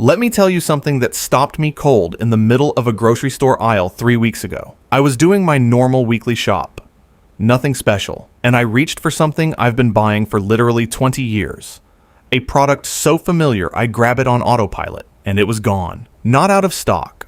Let me tell you something that stopped me cold in the middle of a grocery store aisle 3 weeks ago. I was doing my normal weekly shop. Nothing special. And I reached for something I've been buying for literally 20 years. A product so familiar I grab it on autopilot, and it was gone. Not out of stock.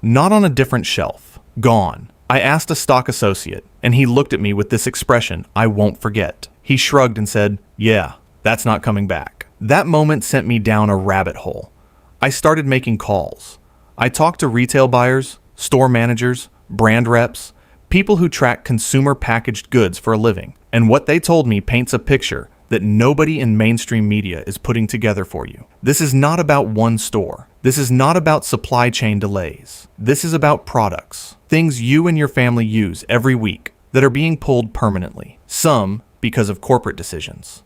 Not on a different shelf. Gone. I asked a stock associate, and he looked at me with this expression I won't forget. He shrugged and said, "Yeah, that's not coming back." That moment sent me down a rabbit hole. I started making calls. I talked to retail buyers, store managers, brand reps, people who track consumer packaged goods for a living, and what they told me paints a picture that nobody in mainstream media is putting together for you. This is not about one store. This is not about supply chain delays. This is about products, things you and your family use every week that are being pulled permanently. Some because of corporate decisions.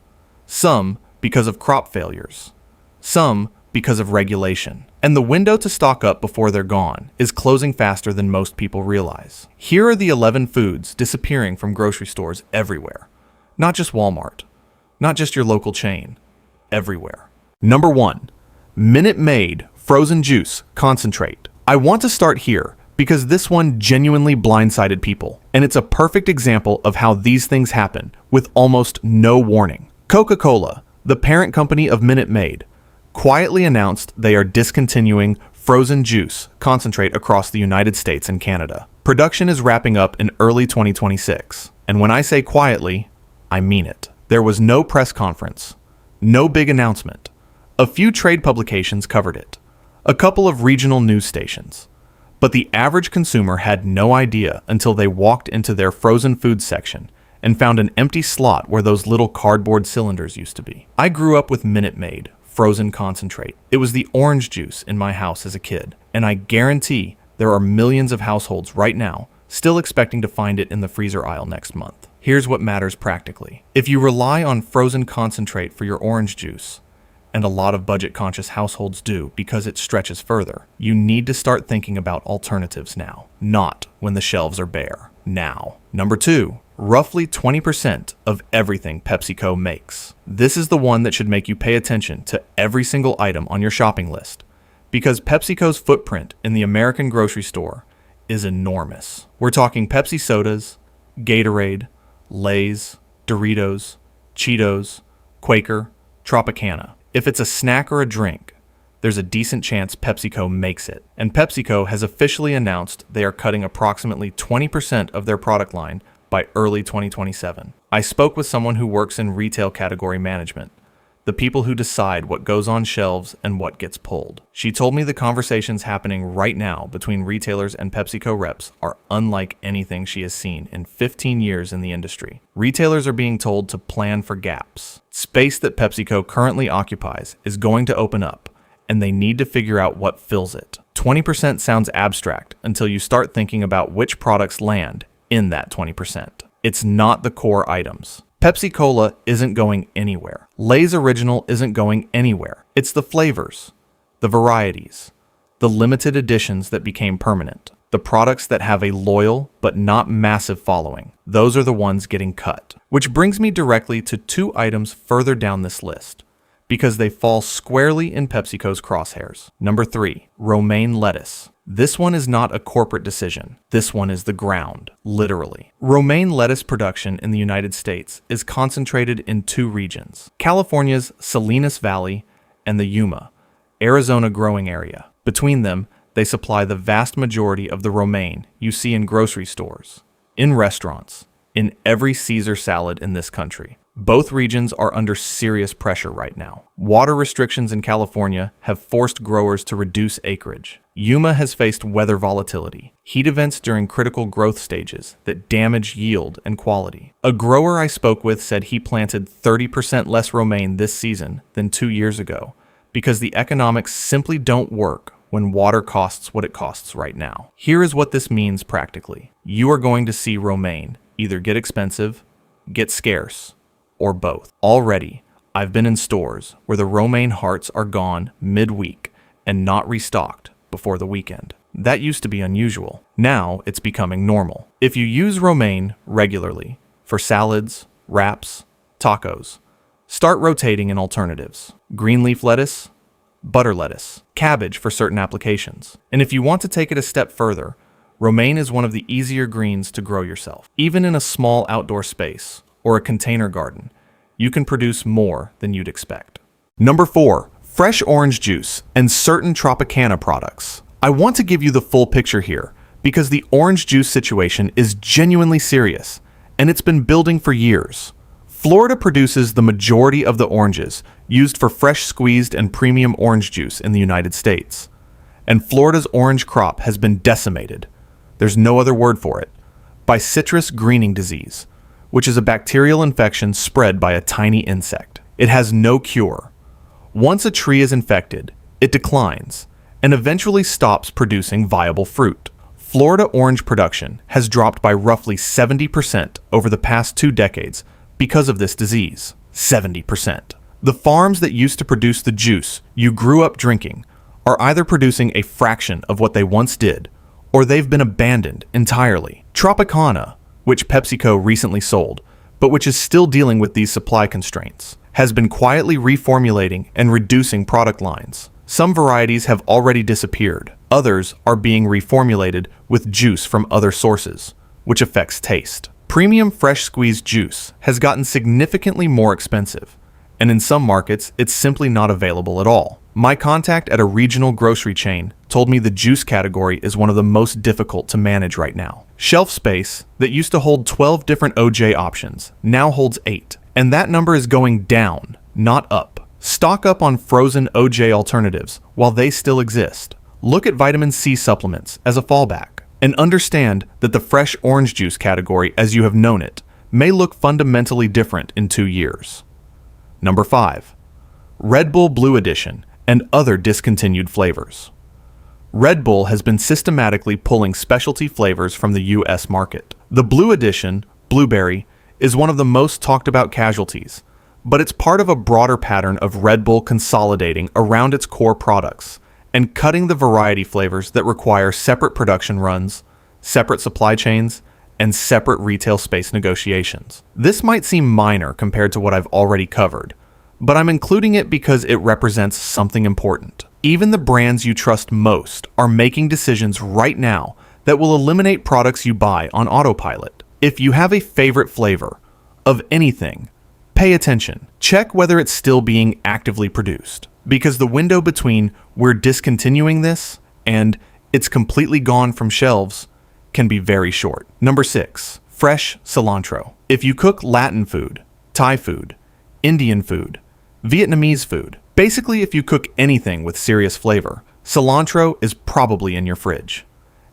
Some because of crop failures. Some because of regulation. And the window to stock up before they're gone is closing faster than most people realize. Here are the 11 foods disappearing from grocery stores everywhere. Not just Walmart. Not just your local chain. Everywhere. Number 1. Minute Maid frozen juice concentrate. I want to start here because this one genuinely blindsided people, and it's a perfect example of how these things happen with almost no warning. Coca-Cola, the parent company of Minute Maid, quietly announced they are discontinuing frozen juice concentrate across the United States and Canada. Production is wrapping up in early 2026, and when I say quietly, I mean it. There was no press conference, no big announcement. A few trade publications covered it, a couple of regional news stations. But the average consumer had no idea until they walked into their frozen food section and found an empty slot where those little cardboard cylinders used to be. I grew up with Minute Maid frozen concentrate. It was the orange juice in my house as a kid, and I guarantee there are millions of households right now still expecting to find it in the freezer aisle next month. Here's what matters practically. If you rely on frozen concentrate for your orange juice, and a lot of budget-conscious households do because it stretches further, you need to start thinking about alternatives now, not when the shelves are bare. Now. Number 2, roughly 20% of everything PepsiCo makes. This is the one that should make you pay attention to every single item on your shopping list, because PepsiCo's footprint in the American grocery store is enormous. We're talking Pepsi sodas, Gatorade, Lay's, Doritos, Cheetos, Quaker, Tropicana. If it's a snack or a drink, there's a decent chance PepsiCo makes it. And PepsiCo has officially announced they are cutting approximately 20% of their product line by early 2027. I spoke with someone who works in retail category management, the people who decide what goes on shelves and what gets pulled. She told me the conversations happening right now between retailers and PepsiCo reps are unlike anything she has seen in 15 years in the industry. Retailers are being told to plan for gaps. Space that PepsiCo currently occupies is going to open up, and they need to figure out what fills it. 20% sounds abstract until you start thinking about which products land in that 20%. It's not the core items. Pepsi Cola isn't going anywhere. Lay's Original isn't going anywhere. It's the flavors, the varieties, the limited editions that became permanent, the products that have a loyal but not massive following. Those are the ones getting cut. Which brings me directly to 2 items further down this list, because they fall squarely in PepsiCo's crosshairs. Number 3, romaine lettuce. This one is not a corporate decision. This one is the ground, literally. Romaine lettuce production in the United States is concentrated in 2 regions, California's Salinas Valley and the Yuma, Arizona growing area. Between them, they supply the vast majority of the romaine you see in grocery stores, in restaurants, in every Caesar salad in this country. Both regions are under serious pressure right now. Water restrictions in California have forced growers to reduce acreage. Yuma has faced weather volatility, heat events during critical growth stages that damage yield and quality. A grower I spoke with said he planted 30% less romaine this season than 2 years ago because the economics simply don't work when water costs what it costs right now. Here is what this means practically. You are going to see romaine either get expensive, get scarce, or both. Already, I've been in stores where the romaine hearts are gone midweek and not restocked before the weekend. That used to be unusual. Now it's becoming normal. If you use romaine regularly for salads, wraps, tacos, start rotating in alternatives. Green leaf lettuce, butter lettuce, cabbage for certain applications. And if you want to take it a step further, romaine is one of the easier greens to grow yourself. Even in a small outdoor space or a container garden, you can produce more than you'd expect. Number 4, fresh orange juice and certain Tropicana products. I want to give you the full picture here because the orange juice situation is genuinely serious, and it's been building for years. Florida produces the majority of the oranges used for fresh squeezed and premium orange juice in the United States. And Florida's orange crop has been decimated, there's no other word for it, by citrus greening disease, which is a bacterial infection spread by a tiny insect. It has no cure. Once a tree is infected, it declines and eventually stops producing viable fruit. Florida orange production has dropped by roughly 70% over the past 2 decades because of this disease. 70%. The farms that used to produce the juice you grew up drinking are either producing a fraction of what they once did, or they've been abandoned entirely. Tropicana, which PepsiCo recently sold, but which is still dealing with these supply constraints, has been quietly reformulating and reducing product lines. Some varieties have already disappeared. Others are being reformulated with juice from other sources, which affects taste. Premium fresh squeezed juice has gotten significantly more expensive, and in some markets, it's simply not available at all. My contact at a regional grocery chain told me the juice category is one of the most difficult to manage right now. Shelf space that used to hold 12 different OJ options now holds 8, and that number is going down, not up. Stock up on frozen OJ alternatives while they still exist. Look at vitamin C supplements as a fallback, and understand that the fresh orange juice category as you have known it may look fundamentally different in 2 years. Number 5. Red Bull Blue Edition and other discontinued flavors. Red Bull has been systematically pulling specialty flavors from the US market. The Blue Edition, blueberry, is one of the most talked about casualties, but it's part of a broader pattern of Red Bull consolidating around its core products and cutting the variety flavors that require separate production runs, separate supply chains, and separate retail space negotiations. This might seem minor compared to what I've already covered, but I'm including it because it represents something important. Even the brands you trust most are making decisions right now that will eliminate products you buy on autopilot. If you have a favorite flavor of anything, pay attention. Check whether it's still being actively produced, because the window between we're discontinuing this and it's completely gone from shelves can be very short. Number 6, fresh cilantro. If you cook Latin food, Thai food, Indian food, Vietnamese food, basically if you cook anything with serious flavor, cilantro is probably in your fridge.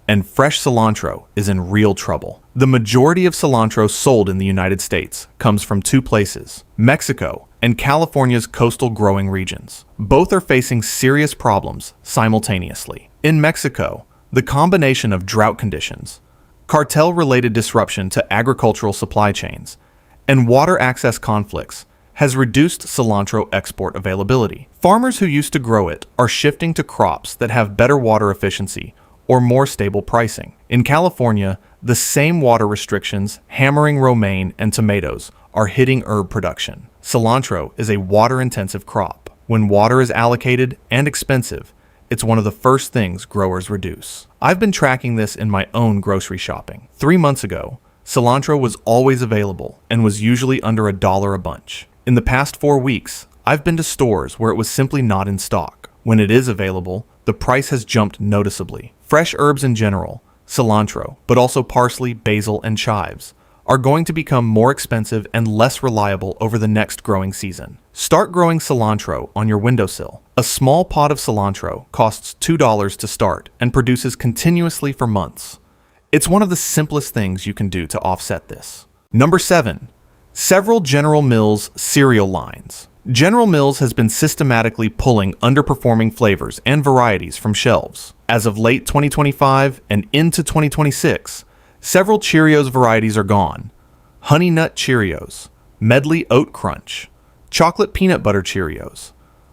And fresh cilantro is in real trouble. The majority of cilantro sold in the United States comes from 2 places, Mexico and California's coastal growing regions. Both are facing serious problems simultaneously. In Mexico, the combination of drought conditions, cartel-related disruption to agricultural supply chains, and water access conflicts has reduced cilantro export availability. Farmers who used to grow it are shifting to crops that have better water efficiency or more stable pricing. In California, the same water restrictions hammering romaine and tomatoes are hitting herb production. Cilantro is a water-intensive crop. When water is allocated and expensive, it's one of the first things growers reduce. I've been tracking this in my own grocery shopping. 3 months ago, cilantro was always available and was usually under $1 a bunch. In the past 4 weeks, I've been to stores where it was simply not in stock. When it is available, the price has jumped noticeably. Fresh herbs in general, cilantro, but also parsley, basil, and chives, are going to become more expensive and less reliable over the next growing season. Start growing cilantro on your windowsill. A small pot of cilantro costs $2 to start and produces continuously for months. It's one of the simplest things you can do to offset this. Number 7. Several General Mills cereal lines. General Mills has been systematically pulling underperforming flavors and varieties from shelves. As of late 2025 and into 2026, several Cheerios varieties are gone. Honey Nut Cheerios, Medley Oat Crunch, Chocolate Peanut Butter Cheerios,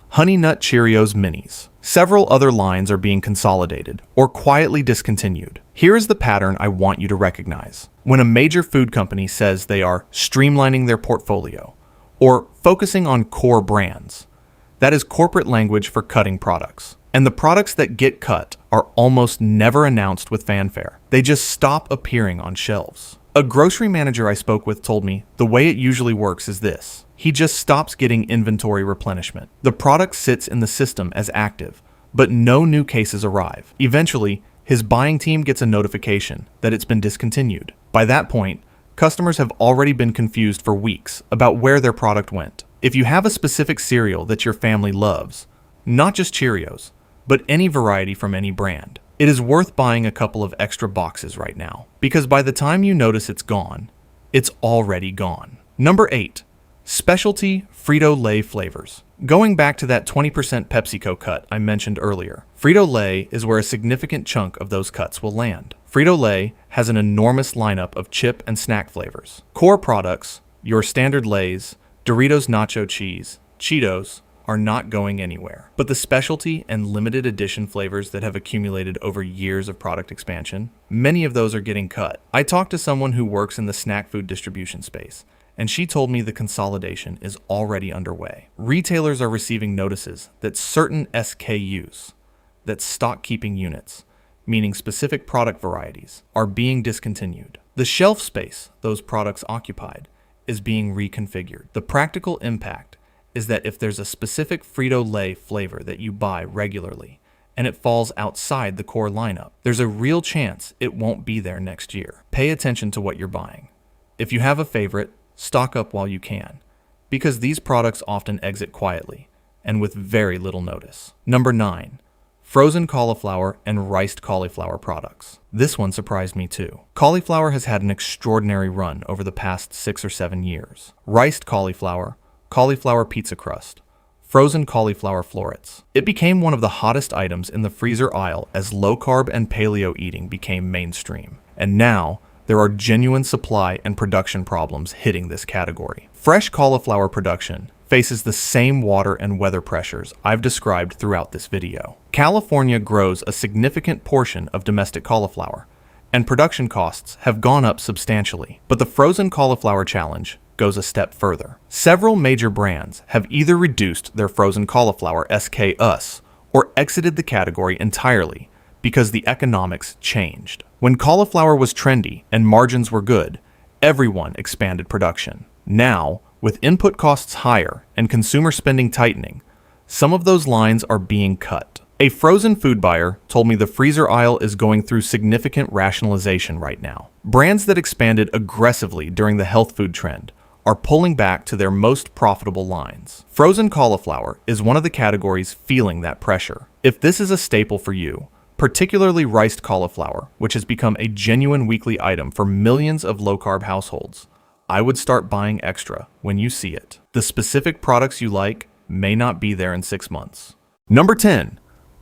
Honey Nut Cheerios Minis. Several other lines are being consolidated or quietly discontinued. Here is the pattern I want you to recognize. When a major food company says they are streamlining their portfolio or focusing on core brands, That is corporate language for cutting products. And the products that get cut are almost never announced with fanfare. They just stop appearing on shelves. A grocery manager I spoke with told me the way it usually works is this. He just stops getting inventory replenishment. The product sits in the system as active, but no new cases arrive. Eventually, his buying team gets a notification that it's been discontinued. By that point, customers have already been confused for weeks about where their product went. If you have a specific cereal that your family loves, not just Cheerios, but any variety from any brand, it is worth buying a couple of extra boxes right now, because by the time you notice it's gone, it's already gone. Number 8. Specialty Frito-Lay flavors. Going back to that 20% PepsiCo cut I mentioned earlier, Frito-Lay is where a significant chunk of those cuts will land. Frito-Lay has an enormous lineup of chip and snack flavors. Core products, your standard Lays, Doritos Nacho Cheese, Cheetos, are not going anywhere. But the specialty and limited edition flavors that have accumulated over years of product expansion, many of those are getting cut. I talked to someone who works in the snack food distribution space, and she told me the consolidation is already underway. Retailers are receiving notices that certain SKUs, that's stock keeping units, meaning specific product varieties, are being discontinued. The shelf space those products occupied is being reconfigured. The practical impact is that if there's a specific Frito-Lay flavor that you buy regularly and it falls outside the core lineup, there's a real chance it won't be there next year. Pay attention to what you're buying. If you have a favorite, stock up while you can, because these products often exit quietly and with very little notice. Number 9. Frozen cauliflower and riced cauliflower products. This one surprised me too. Cauliflower has had an extraordinary run over the past 6 or 7 years. Riced cauliflower, cauliflower pizza crust, frozen cauliflower florets. It became one of the hottest items in the freezer aisle as low-carb and paleo eating became mainstream. And now, there are genuine supply and production problems hitting this category. Fresh cauliflower production faces the same water and weather pressures I've described throughout this video. California grows a significant portion of domestic cauliflower, and production costs have gone up substantially. But the frozen cauliflower challenge goes a step further. Several major brands have either reduced their frozen cauliflower SKUs or exited the category entirely because the economics changed. When cauliflower was trendy and margins were good, everyone expanded production. Now, with input costs higher and consumer spending tightening, some of those lines are being cut. A frozen food buyer told me the freezer aisle is going through significant rationalization right now. Brands that expanded aggressively during the health food trend are pulling back to their most profitable lines. Frozen cauliflower is one of the categories feeling that pressure. If this is a staple for you, particularly riced cauliflower, which has become a genuine weekly item for millions of low-carb households, I would start buying extra when you see it. The specific products you like may not be there in 6 months. Number 10.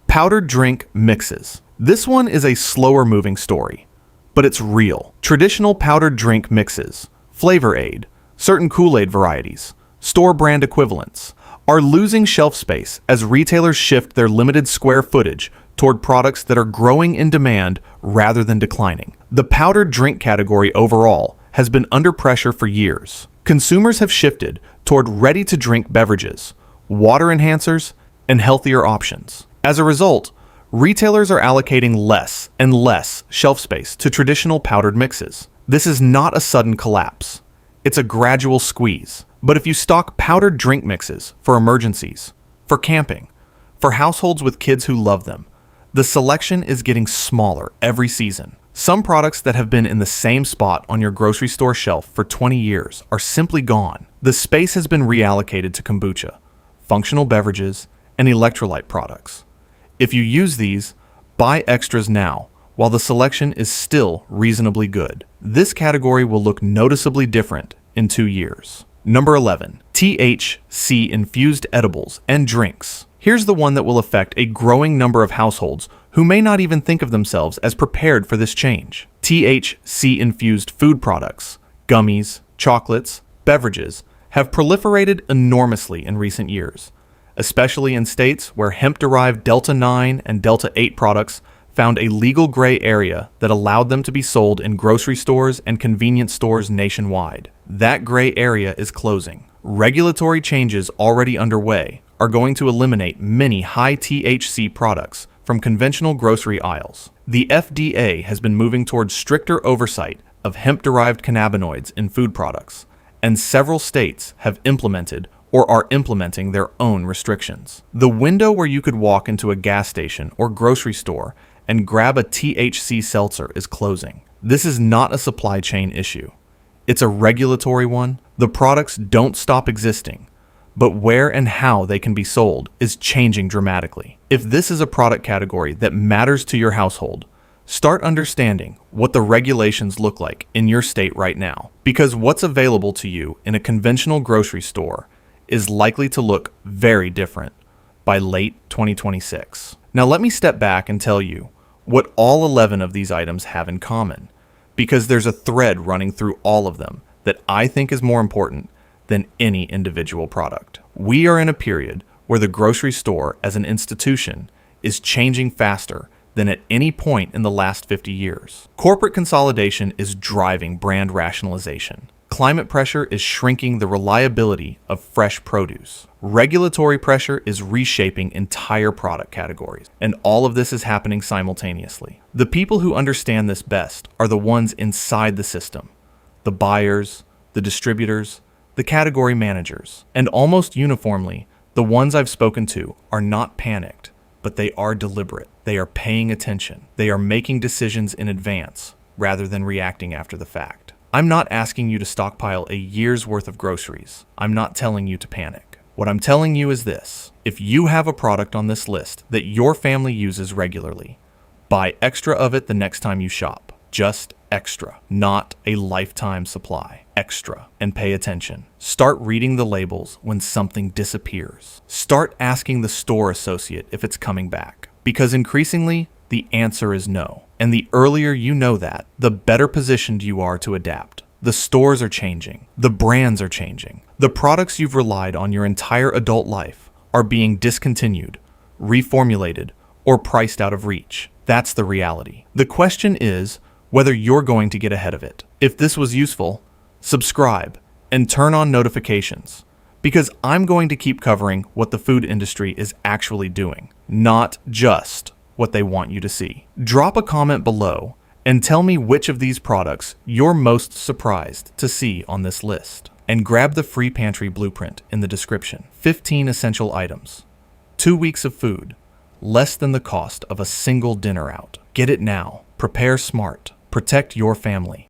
Powdered drink mixes. This one is a slower moving story, but it's real. Traditional powdered drink mixes, Flavor Aid, certain Kool-Aid varieties, store brand equivalents, are losing shelf space as retailers shift their limited square footage toward products that are growing in demand rather than declining. The powdered drink category overall has been under pressure for years. Consumers have shifted toward ready-to-drink beverages, water enhancers, and healthier options. As a result, retailers are allocating less and less shelf space to traditional powdered mixes. This is not a sudden collapse. It's a gradual squeeze. But if you stock powdered drink mixes for emergencies, for camping, for households with kids who love them, the selection is getting smaller every season. Some products that have been in the same spot on your grocery store shelf for 20 years are simply gone. The space has been reallocated to kombucha, functional beverages, and electrolyte products. If you use these, buy extras now, while the selection is still reasonably good. This category will look noticeably different in 2 years. Number 11. THC-infused edibles and drinks. Here's the one that will affect a growing number of households who may not even think of themselves as prepared for this change. THC-infused food products, gummies, chocolates, beverages have proliferated enormously in recent years, especially in states where hemp-derived Delta-9 and Delta-8 products found a legal gray area that allowed them to be sold in grocery stores and convenience stores nationwide. That gray area is closing. Regulatory changes already underway are going to eliminate many high THC products from conventional grocery aisles. The FDA has been moving towards stricter oversight of hemp-derived cannabinoids in food products, and several states have implemented or are implementing their own restrictions. The window where you could walk into a gas station or grocery store and grab a THC seltzer is closing. This is not a supply chain issue. It's a regulatory one. The products don't stop existing, but where and how they can be sold is changing dramatically. If this is a product category that matters to your household, start understanding what the regulations look like in your state right now, because what's available to you in a conventional grocery store is likely to look very different by late 2026. Now let me step back and tell you what all 11 of these items have in common, because there's a thread running through all of them that I think is more important than any individual product. We are in a period where the grocery store as an institution is changing faster than at any point in the last 50 years. Corporate consolidation is driving brand rationalization. Climate pressure is shrinking the reliability of fresh produce. Regulatory pressure is reshaping entire product categories, and all of this is happening simultaneously. The people who understand this best are the ones inside the system: the buyers, the distributors, the category managers, and almost uniformly, the ones I've spoken to are not panicked, but they are deliberate. They are paying attention. They are making decisions in advance rather than reacting after the fact. I'm not asking you to stockpile a year's worth of groceries. I'm not telling you to panic. What I'm telling you is this: if you have a product on this list that your family uses regularly, buy extra of it the next time you shop. Just extra, not a lifetime supply. Extra, and pay attention. Start reading the labels when something disappears. Start asking the store associate if it's coming back, because increasingly, the answer is no. And the earlier you know that, the better positioned you are to adapt. The stores are changing. The brands are changing. The products you've relied on your entire adult life are being discontinued, reformulated, or priced out of reach. That's the reality. The question is whether you're going to get ahead of it. If this was useful, subscribe and turn on notifications, because I'm going to keep covering what the food industry is actually doing, not just what they want you to see. Drop a comment below and tell me which of these products you're most surprised to see on this list. And grab the free pantry blueprint in the description. 15 essential items, 2 weeks of food, less than the cost of a single dinner out. Get it now. Prepare smart. Protect your family.